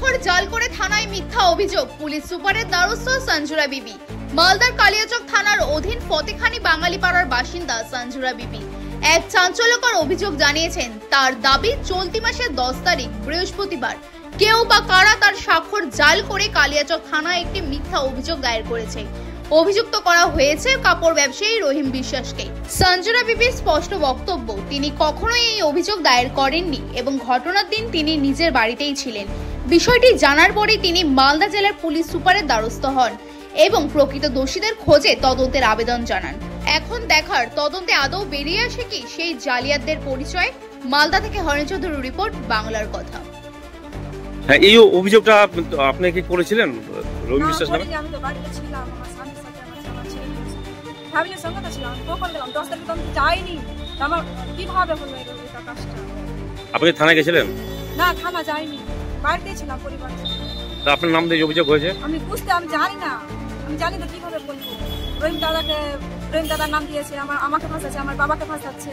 স্বাক্ষর জাল করে থানায় মিথ্যা অভিযোগ, পুলিশ সুপারের দ্বারস্থ সঞ্জুরা বিবি। মালদার কালিয়াচক থানার অধীন ফতেখানি বাঙালিপাড়ার বাসিন্দা সঞ্জুরা বিবি এক চাঞ্চল্যকর অভিযোগ জানিয়েছেন। তার দাবি, চলতি মাসের 10 তারিখ বৃহস্পতিবার কেউ বা কারা তার স্বাক্ষর জাল করে কালিয়াচক থানায় একটি মিথ্যা অভিযোগ দায়ের করেছে। অভিযুক্ত করা হয়েছে কাপড় ব্যবসায়ী রহিম বিশ্বাসকে। সঞ্জুরা বিবির স্পষ্ট বক্তব্য, তিনি কখনোই এই অভিযোগ দায়ের করেননি এবং ঘটনার দিন তিনি নিজের বাড়িতেই ছিলেন। বিষয়টি জানার পরে তিনি মালদা জেলার পুলিশ সুপারের দ্বারস্থ হন এবং প্রকৃত দোষীদের খোঁজে তদন্তের আবেদন জানান। এখন দেখার তদন্তে আদৌ বেরিয়ে আসে কি সেই জালিয়াতদের পরিচয়। মালদা থেকে হরেন চৌধুরীর রিপোর্ট, বাংলার কথা। হ্যাঁ, এই অভিযোগটা আপনি কি করেছিলেন রহিম বিশ্বাস নামে? আমি তো বাড়িতে ছিলাম, আমার স্বামীর সাথে আমার ছেলে ফ্যামিলির সঙ্গে তো ছিলাম। কখন গেলাম? 10 তারিখ তো আমি যাইনি। আমার কিভাবে হলো এটা কাজটা? আপনি থানায় গেছিলেন? না, থানা যাইনি, বাড়িতেই ছিলাম পরিবার নিয়ে। তা আপনার নাম দিয়ে অভিযোগ হয়েছে? আমি জানি না, আমি জানি তো কিভাবে বলবো। রহিম দাদার নাম দিয়েছে, আমাকে ফাঁসাচ্ছে, আমার বাবাকে ফাঁসাচ্ছে।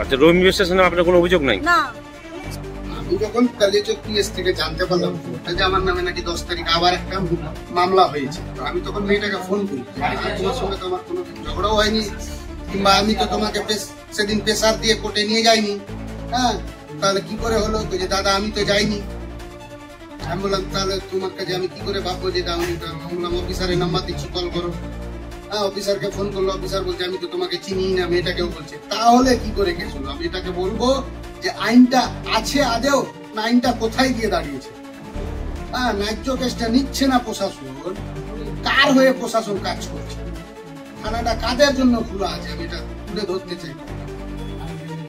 আচ্ছা, রহিম বিশ্বাস নামে আপনার কোনো অভিযোগ নাই? না। আমি যখন কালিয়াচক পিএস থেকে জানতে পারলাম যে আমার নামে নাকি 10 তারিখ আবার একটা মামলা হয়েছে, তো আমি তখন মেয়েটাকে ফোন করি, তোমার সঙ্গে তো আমার কোনো ঝগড়াও হয়নি, কিংবা আমি তো তোমাকে সেদিন প্রেসার দিয়ে কোর্টে নিয়ে যাইনি। হ্যাঁ, তাহলে কি করে হলো? তো যে দাদা আমি তো যাইনি। আমি বললাম তাহলে তোমার কাছে আমি কি করে ভাববো যে আমি বললাম অফিসারের নাম্বার দিচ্ছি, কল করো। হ্যাঁ, অফিসারকে ফোন করলো, অফিসার বলছে আমি তো তোমাকে চিনি না, মেয়েটাকেও বলছে। তাহলে কি করে গেছিল? আমি এটাকে বলবো যে আইনটা আছে আদেও না, আইনটা কোথায় গিয়ে দাঁড়িয়েছে? হ্যাঁ, ন্যায্য কেসটা নিচ্ছে না প্রশাসন, কার হয়ে প্রশাসন কাজ করছে? থানাটা কাদের জন্য খোলা আছে? আমি এটা তুলে ধরতে চাই।